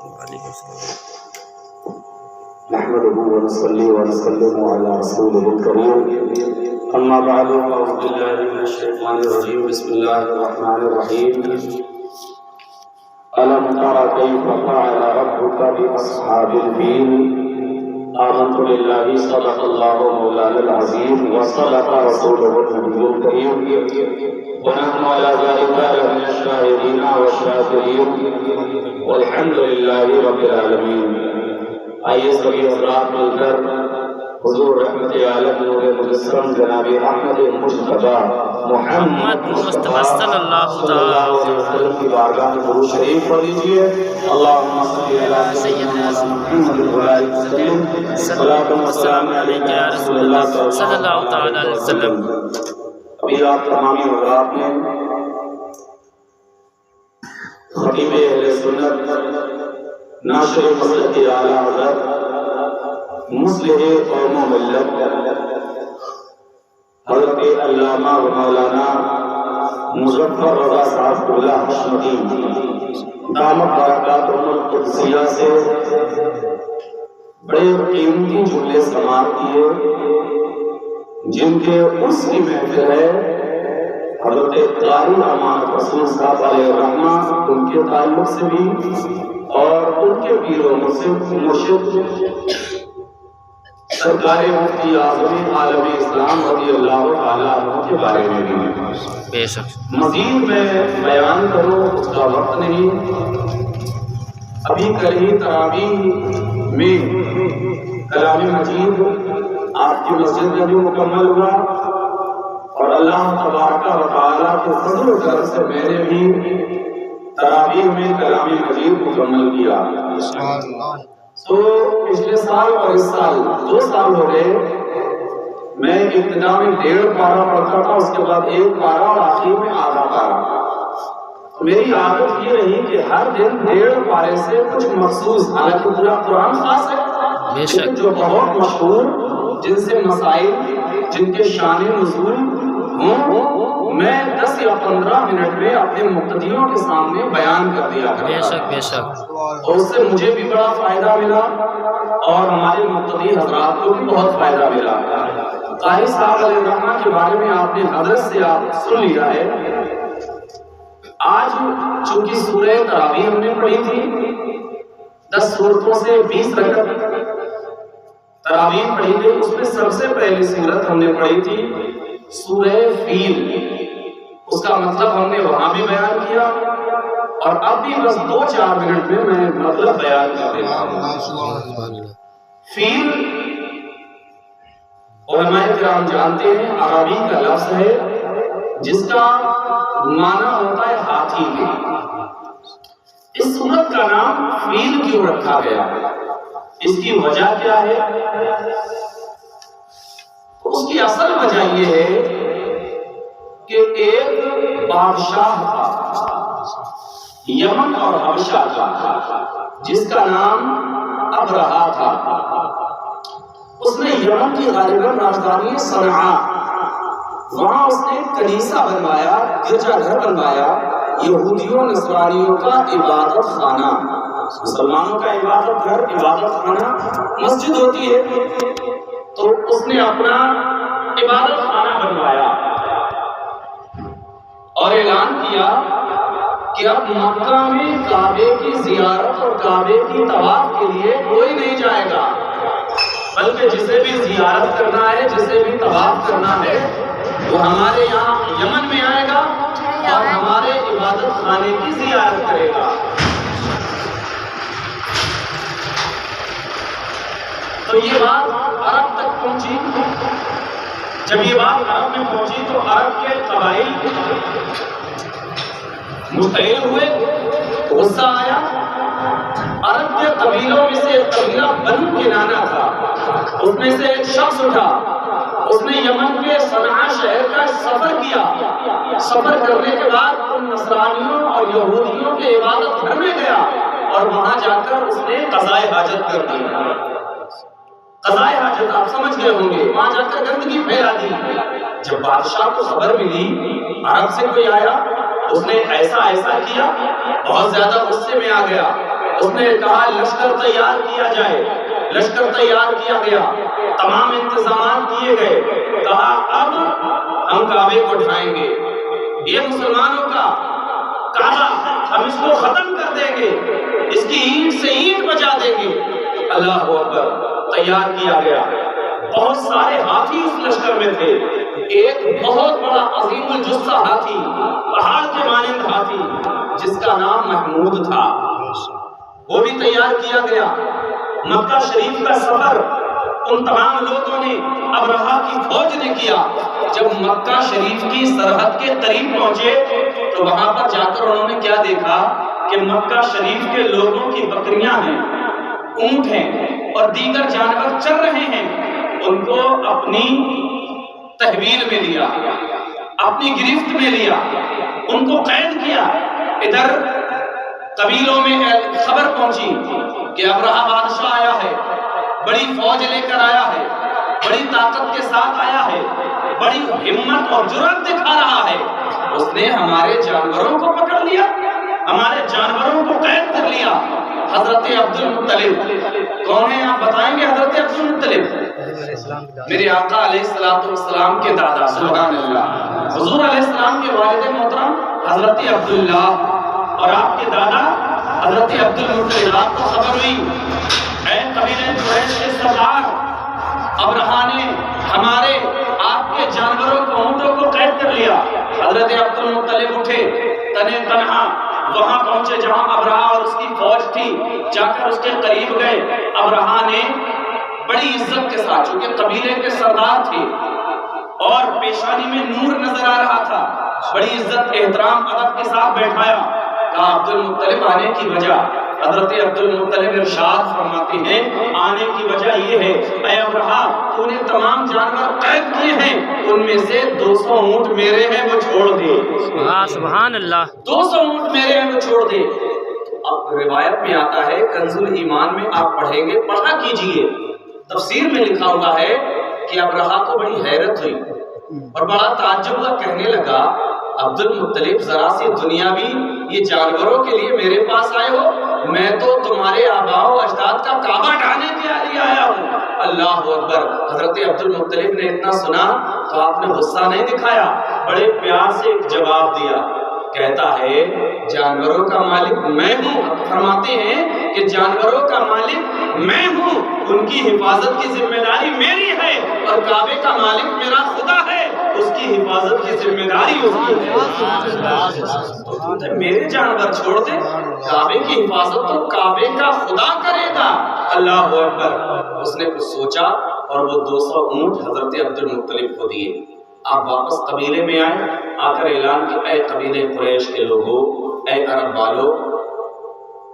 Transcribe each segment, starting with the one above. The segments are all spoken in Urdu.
وعلیکم السلام. نحمده ونصلي ونسلم على رسوله الكريم أما بعد أعوذ بالله من الشيطان الرجيم بسم الله الرحمن الرحيم ألم تر كيف فعل ربك بأصحاب الفيل آمنت بالله صدق الله مولانا العظيم وصدق رسوله النبي الكريم ونحن على ذلك لمن الشاهدين والشاكرين والحمد لله رب العالمين. آئیے سبھی حضرات مل کر حضور رحمت عالم نور مجسم جناب احمد مصطفیٰ محمد مصطفیٰ صلی اللہ علیہ وسلم کی بارگاہ میں درود شریف پڑھ لیجیے. اللہم صلی علی سیدنا محمد وعلی وسلم صلاۃ و سلام علیک یا رسول اللہ صلی اللہ علیہ وسلم. ابھی آپ تمامی حضرات نے خطیب اہل سنت ناشر مسلک اعلیٰ حضرت مصلح قوم و ملت حضرت علامہ و مولانا مظفر رضا صاحب اللہ حشمتی دامت برکاتہم القدسیہ سے بڑے قیمتی جملے سماعت کیے جن کے اس کی محفل ہے حضرت قاری امان رسول صاحب علیہ الرحمہ ان کے تعلق سے بھی اور ان کے پیر و مرشد سرکار مفتی اعظم عالم اسلام رضی اللہ تعالیٰ عنہ کے بارے میں بھی. بے شک مزید میں بیان کروں اس کا وقت نہیں. ابھی کل ہی تراویح میں کلام مجید آپ کی مسجد میں بھی مکمل ہوا اور اللہ تبارک و تعالیٰ کے فضل و کرم سے میں نے بھی تراویح میں کلام مجید مکمل کیا. تو پچھلے سال اور اس سال 2 سال ہو گئے میں ابتدا میں 1.5 پارہ پڑھتا تھا, اس کے بعد 1 پارہ اور آخر میں آدھا پارہ. میری عادت یہ رہی کہ ہر دن 1.5 پارے سے کچھ مخصوص, حالانکہ پورا قرآن خاص ہے لیکن جو بہت مشہور, جن سے مسائل, جن کے شان نزول ہوں, میں 10 یا 15 منٹ میں اپنے مقتدیوں کے سامنے بیان کر دیا کرتا. بے شک بے شک. اور اس سے مجھے بھی بڑا فائدہ ملا اور ہمارے مقتدی حضرات کو بھی بہت فائدہ ملا. قاری صاحب علیہ الرحمہ کے بارے میں آپ نے حضرت سے آپ سن لیا ہے. آج چونکہ سورہ تراویح ہم نے پڑھی تھی, 10 سورتوں سے 20 رکعت تراویح پڑھی تھی, اس میں سب سے پہلی سورت ہم نے پڑھی تھی سورہ فیل. اس کا مطلب ہم نے وہاں بھی بیان کیا اور اب بھی بس 2-4 منٹ میں مطلب بیان کر دیتا ہوں. فیل علماء کرام جانتے ہیں عربی کا لفظ ہے جس کا معنی ہوتا ہے ہاتھی کے. اس سورت کا نام فیل کیوں رکھا گیا, اس کی وجہ کیا ہے؟ اس کی اصل وجہ یہ ہے کہ ایک بادشاہ تھا یمن اور حبشہ کا, جس کا نام ابرہہ تھا. اس نے یمن کی غالباً راجدھانی صنعاء, وہاں اس نے کنیسہ بنوایا, گرجا گھر بنوایا, یہودیوں نصرانیوں کا عبادت خانہ. مسلمانوں کا عبادت گھر, عبادت خانہ مسجد ہوتی ہے, تو اس نے اپنا عبادت خانہ بنوایا اور اعلان کیا کہ اب مکہ میں کعبے کی زیارت اور کعبے کی طواف کے لیے کوئی نہیں جائے گا, بلکہ جسے بھی زیارت کرنا ہے, جسے بھی طواف کرنا ہے, وہ ہمارے یہاں یمن میں آئے گا اور ہمارے عبادت خانے کی زیارت کرے گا. تو یہ بات عرب تک پہنچی. جب یہ بات عرب میں پہنچی تو عرب کے قبائل مشتعل ہوئے, غصہ آیا. عرب کے قبیلوں میں سے ایک قبیلہ بنو کنانہ تھا, اس میں سے ایک شخص اٹھا, اس نے یمن کے صنعاء شہر کا سفر کیا. سفر کرنے کے بعد ان نصرانیوں اور یہودیوں کے عبادت گھر میں گیا اور وہاں جا کر اس نے قضائے حاجت کر دی. قضائے حاجت آپ سمجھ گئے ہوں گے, وہاں جا کر گندگی پھیلا دی. جب بادشاہ کو خبر ملی عرب سے کوئی آیا, اس نے ایسا کیا, بہت زیادہ غصے میں آ گیا اس نے کہا لشکر تیار کیا جائے، لشکر تیار کیا گیا، تمام انتظامات کیے گئے، کہا اب ہم کعبے کو ڈھائیں گے، یہ مسلمانوں کا کعبہ ہم اس کو ختم کر دیں گے، اس کی اینٹ سے اینٹ بجا دیں گے۔ اللہ اکبر، تیار کیا گیا۔ بہت سارے ہاتھی اس لشکر میں تھے، ایک بہت بڑا عظیم الجثہ ہاتھی، پہاڑ کے مانند ہاتھی جس کا نام محمود تھا، وہ بھی تیار کیا گیا۔ مکہ شریف کا سفر ان تمام لوگوں نے ابرہہ کی فوج نے کیا۔ جب مکہ شریف کی سرحد کے قریب پہنچے تو وہاں پر جا کر انہوں نے کیا دیکھا کہ مکہ شریف کے لوگوں کی بکریاں ہیں، اونٹ ہیں اور دیگر جانور چر رہے ہیں۔ ان کو اپنی تحویل میں لیا، اپنی گرفت میں لیا، ان کو قید کیا۔ ادھر قبیلوں میں خبر پہنچی کہ ابرہہ بادشاہ آیا ہے، بڑی فوج لے کر آیا ہے، بڑی طاقت کے ساتھ آیا ہے، بڑی ہمت اور جرأت دکھا رہا ہے۔ اس نے ہمارے جانوروں کو پکڑ لیا، ہمارے جانوروں کو قید کر لیا۔ حضرت عبد المطلب کون ہیں آپ بتائیں گے؟ حضرت عبد المطلب میرے آقا علیہ السلام کے دادا، سبحان اللہ، حضور علیہ السلام کے والد محترم حضرت عبداللہ اور آپ کے دادا حضرت عبد المطلب۔ آپ کو خبر ہوئی، اے قبیلہ قریش کے سردار، ابرہہ نے ہمارے آپ کے جانوروں کو، اونٹوں کو قید کر لیا۔ حضرت عبد المطلب اٹھے، تنے تنہا وہاں پہنچے جہاں ابرہہ اور اس کی فوج تھی، جا کر اس کے قریب گئے۔ ابرہہ نے بڑی عزت کے ساتھ، چونکہ قبیلے کے سردار تھے اور پیشانی میں نور نظر آ رہا تھا، بڑی عزت احترام ادب کے ساتھ بیٹھایا۔ کہا عبد المطلب آنے کی وجہ، حضرت عبد المطلب ارشاد فرماتے ہیں آنے کی وجہ یہ ہے، اے ابرہہ تو نے تمام جانور قید کیے ہیں، ان میں سے 200 اونٹ میرے ہیں، وہ چھوڑ دے۔ سبحان اللہ، 200 اونٹ میرے ہیں، وہ چھوڑ دے۔ اب روایت میں آتا ہے، کنز الایمان میں آپ پڑھیں گے، پڑھا کیجئے، تفسیر میں لکھا ہوا ہے کہ ابرہہ کو بڑی حیرت ہوئی اور بڑا تعجب ہوا، کہنے لگا عبد المطلب ذرا سی دنیاوی یہ جانوروں کے لیے میرے پاس آئے ہو؟ میں تو تمہارے آباء و اجداد کا کعبہ ڈھانے کے لیے آیا ہوں۔ اللہ اکبر۔ حضرت عبد المطلب نے اتنا سنا تو آپ نے غصہ نہیں دکھایا، بڑے پیار سے ایک جواب دیا، کہتا ہے جانوروں کا مالک میں ہوں۔ فرماتے ہیں کہ جانوروں کا مالک میں ہوں، ان کی حفاظت کی ذمہ داری میری ہے، اور کعبے کا مالک میرا خدا ہے، اس کی حفاظت کی ذمہ داری اس کی ہے۔ میرے جانور چھوڑ دے، کعبے کی حفاظت تو کعبے کا خدا کرے گا۔ اللہ اکبر۔ اس نے کچھ سوچا اور وہ 200 اونٹ حضرت عبد المطلب کو دیے۔ آپ واپس قبیلے میں آئے، آ کر اعلان کیا، اے قبیلے قریش کے لوگوں، اے عرب والو،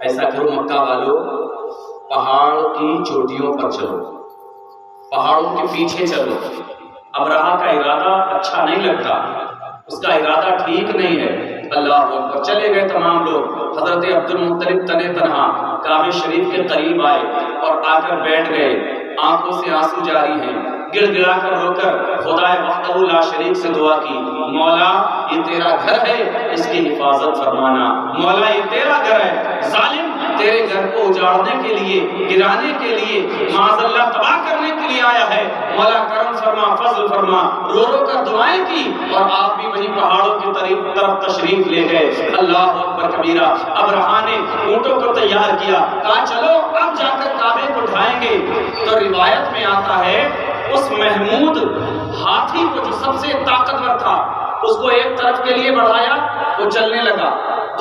ایسا کرو مکہ والو، پہاڑ کی چوٹیوں پر چلو، پہاڑوں کے پیچھے چلو۔ ابرہہ کا ارادہ اچھا نہیں لگتا، اس کا ارادہ ٹھیک نہیں ہے۔ اللہ اکبر۔ چلے گئے تمام لوگ، حضرت عبد المطلب تنے تنہا کعبہ شریف کے قریب آئے اور آ کر بیٹھ گئے، آنکھوں سے آنسو جاری ہیں، گڑ گڑا کر رو کر خدا وحدہ لا شریک سے دعا کی، مولا یہ تیرا گھر ہے، اس کی حفاظت فرمانا، مولا یہ تیرا گھر ہے، ظالم تیرے گھر کو اجاڑنے کے لیے، گرانے کے لیے، معاذ اللہ تباہ کرنے کے لیے آیا ہے، مولا کرم فرما، فضل فرما۔ رو رو کر دعائیں کی اور آپ بھی وہی پہاڑوں کی طرف تشریف لے گئے۔ اللہ اکبر کبیرہ۔ ابرہہ نے اونٹوں کو تیار کیا، کہا چلو اب جا کر کعبے کو ڈھائیں گے۔ تو روایت میں آتا ہے اس محمود ہاتھی کو جو سب سے طاقتور تھا، اس کو ایک طرف کے لیے بڑھایا، وہ چلنے لگا،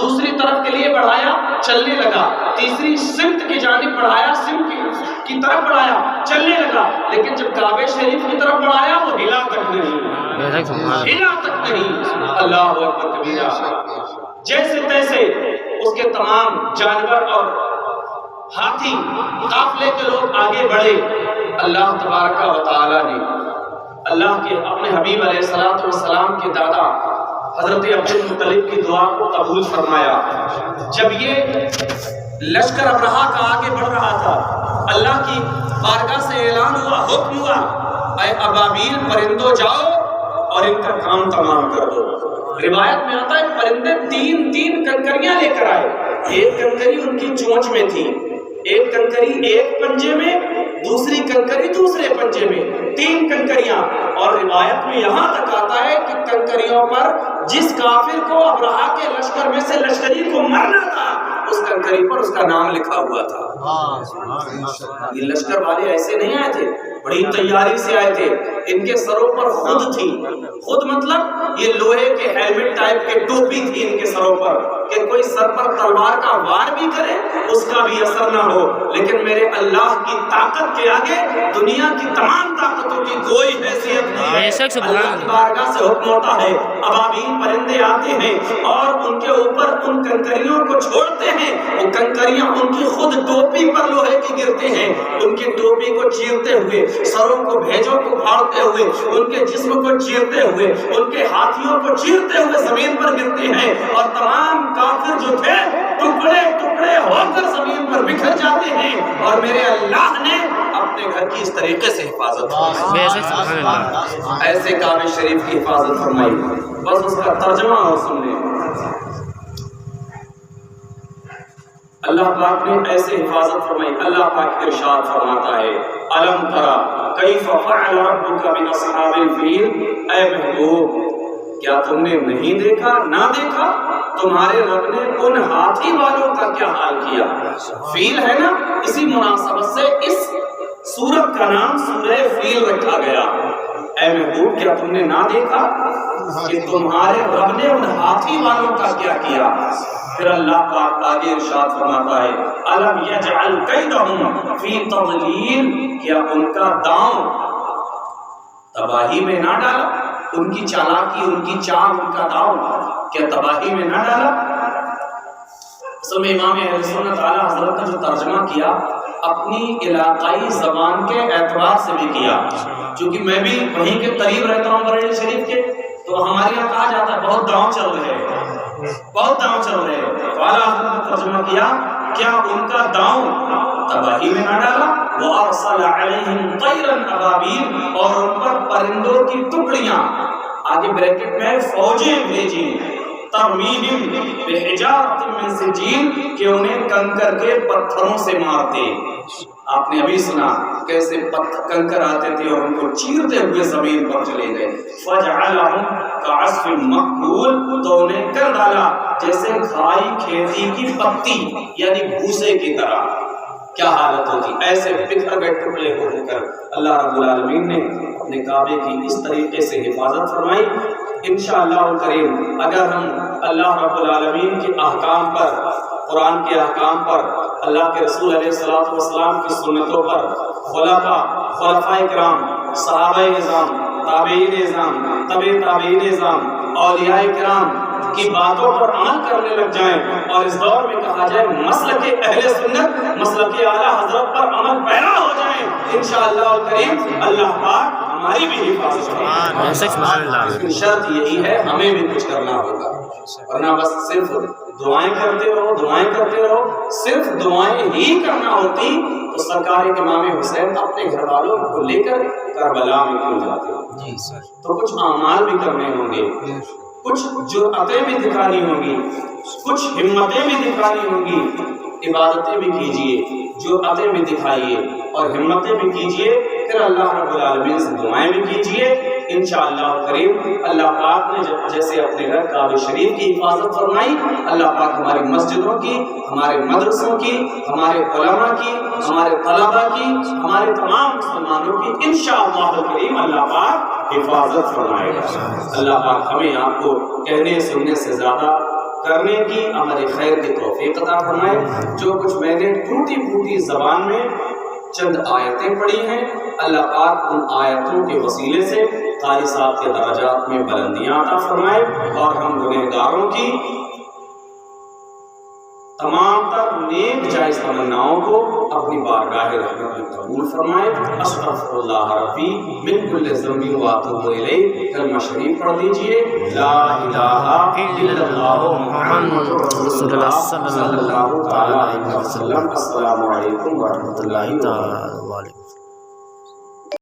دوسری طرف کے لیے بڑھایا، چلنے لگا، تیسری سمت کی جانب بڑھایا، سمت کی طرف بڑھایا، چلنے لگا، لیکن جب کعبہ شریف کی طرف بڑھایا وہ ہلا تک نہیں، ہلا تک نہیں۔ اللہ اکبر کبیرہ۔ جیسے تیسے اس کے تمام جانور اور ہاتھی قافلے کے لوگ آگے بڑھے۔ اللہ تبارک و تعالی نے اللہ کے اپنے حبیب علیہ السلام کے دادا حضرت عبد المطلب کی دعا کو قبول فرمایا۔ جب یہ لشکر ابرہہ کا آگے بڑھ رہا تھا، اللہ کی بارگاہ سے اعلان ہوا، حکم ہوا، اے ابابیل پرندوں جاؤ اور ان کا کام تمام کر دو۔ روایت میں آتا ہے پرندے 3 کنکریاں لے کر آئے، ایک کنکری ان کی چونچ میں تھی، ایک کنکری ایک پنجے میں، دوسری کنکری دوسرے پنجے میں، 3 کنکریاں. اور روایت میں یہاں تک آتا ہے کہ کنکریوں پر جس کافر کو ابرہہ کے لشکر میں سے لشکری کو مرنا تھا اس کنکری پر اس کا نام لکھا ہوا تھا. یہ لشکر والے ایسے نہیں آئے تھے، بڑی تیاری سے آئے تھے. ان کے سروں پر خود تھی، خود مطلب یہ لوہے کے ہیلمٹ ٹائپ کے ٹوپی تھی ان کے سروں پر کہ کوئی سر پر تلوار کا وار بھی کرے اس کا بھی اثر نہ ہو. لیکن میرے اللہ کی طاقت کے آگے دنیا کی تمام طاقتوں کی کوئی حیثیت نہیں ہے. اللہ کی بارگاہ سے حکم ہوتا ہے، ابابیل پرندے آتے ہیں اور ان کے اوپر ان کنکریوں کو چھوڑتے ہیں. وہ کنکریاں ان کی خود ٹوپی پر لوہے کی گرتے ہیں، ان کی ٹوپی کو چیرتے ہوئے، سروں کو بھیجوں کو پھاڑتے ہوئے، ان کے جسم کو چیرتے ہوئے، ان کے ہاتھیوں کو چیرتے ہوئے زمین پر گرتے ہیں. اور تمام کافر جو تھے ٹکڑے ٹکڑے ہو کر زمین پر بکھر جاتے ہیں. اور میرے اللہ نے اپنے گھر کی اس طریقے سے حفاظت فرمائی، ایسے کعبہ شریف کی حفاظت فرمائی. بس اس کا ترجمہ اور سن لیں. اللہ پاک نے ایسے حفاظت فرمائی. اللہ پاک ارشاد فرماتا ہے، الم ترى کیف فعل ربک باصحاب الفیل. اے محبوب کیا تم نے نہیں دیکھا، نہ دیکھا تمہارے رب نے ان ہاتھی والوں کا کیا حال کیا. فیل ہے نا، اسی مناسبت سے اس سورت کا نام سورہ فیل رکھا گیا. اے محبوب کیا تم نے نہ دیکھا کہ تمہارے رب نے ان ہاتھی والوں کا کیا کیا. پھر اللہ پاک آگے ارشاد فرماتا ہے، الم یجعل کیدہم فی تضلیل. کیا ان کا داؤں تباہی میں نہ ڈالا، ان کی چالاکی، ان کی چال، ان کا داؤں کیا تباہی میں نہ ڈالا. اصل میں امام اہل سنت اعلیٰ حضرت نے جو ترجمہ کیا اپنی علاقائی زبان کے اعتبار سے بھی کیا، چونکہ میں بھی وہیں کے قریب رہتا ہوں بریلی شریف کے، تو ہمارے یہاں کہا جاتا ہے بہت داؤں چل رہے ہیں، بہت داؤں چل رہے ہیں. تو اعلیٰ حضرت نے ترجمہ کیا کیا ان کا داؤں تباہی میں نہ ڈالا. وَأَرْسَلَ عَلَيْهِمْ طَيْرًا أَبَابِيلَ. اور ان پر پرندوں کی ٹکڑیاں، آگے بریکٹ میں فوجیں بھیجی، ترمیہم بحجارۃ من سجیل، کہ انہیں کنکر کے پتھروں سے مارتے. آپ نے ابھی سنا کیسے کنکر آتے تھے اور ان کو چیرتے ہوئے زمین پر چلے گئے. فَجْعَلَهُمْ كَعَصْفٍ مَّأْكُولٍ. تو انہیں کر ڈالا جیسے کھائی کھیتی کی پتی، یعنی بھوسے کی طرح. کیا حالت ہوتی، ایسے بکھر گئے ٹکڑے ہو کر. اللہ رب العالمین نے اپنے کعبے کی اس طریقے سے حفاظت فرمائی. انشاءاللہ الکریم اگر ہم اللہ رب العالمین کے احکام پر، قرآن کے احکام پر، اللہ کے رسول علیہ الصلوۃ والسلام کی سنتوں پر، خلفائے کرام، صحابہ اعظام، تابعین اعظام، تبع تابعین اعظام، اولیاء کرام کی باتوں پر عمل کرنے لگ جائیں اور اس دور میں کہا جائے مسلک اہل سنت، مسلک اعلیٰ حضرت پر عمل پیرا ہو جائیں، انشاءاللہ الکریم اللہ پاک ہماری بھی حفاظت کرے. لیکن شرط یہی ہے ہمیں بھی کچھ کرنا ہوگا، ورنہ بس صرف دعائیں کرتے رہو، دعائیں کرتے رہو. صرف دعائیں ہی کرنا ہوتی تو سرکار امام حسین اپنے گھر والوں کو لے کر کربلا میں کیوں جاتے. تو کچھ اعمال بھی کرنے ہوں گے، کچھ جرأتیں بھی دکھانی ہوں گی، کچھ ہمتیں بھی دکھانی ہوں گی. عبادتیں بھی کیجئے، جرأتیں بھی دکھائیے اور ہمتیں بھی کیجئے. پھر اللہ رب العالمین سے دعائیں بھی کیجئے. انشاءاللہ کریم اللہ پاک نے جیسے اپنے گھر کعبہ شریف کی حفاظت فرمائی، اللہ پاک ہماری مسجدوں کی، ہمارے مدرسوں کی، ہمارے علماء کی، ہمارے طلباء کی، ہمارے تمام مسلمانوں کی انشاءاللہ کریم اللہ پاک حفاظت فرمائے گا. اللہ پاک ہمیں آپ کو کہنے سننے سے زیادہ کرنے کی ہمارے خیر کی توفیق عطا فرمائے. جو کچھ میں نے ٹوٹی پھوٹی زبان میں چند آیتیں پڑھی ہیں، اللہ پاک ان آیتوں کے وسیلے سے قاری صاحب کے درجات میں بلندیاں عطا فرمائے اور ہم گنہگاروں کی تمام تر نیک جائز تمناؤں کو اپنی بارگاہ رحمت میں قبول فرمائے. استغفر اللہ ربی من کل ذنب واتوب الیہ. کلمہ شریف پڑھ لیجئے، لا الہ الا اللہ محمد رسول اللہ صلی اللہ علیہ وسلم. السلام علیکم ورحمۃ اللہ تعالی وبرکاتہ.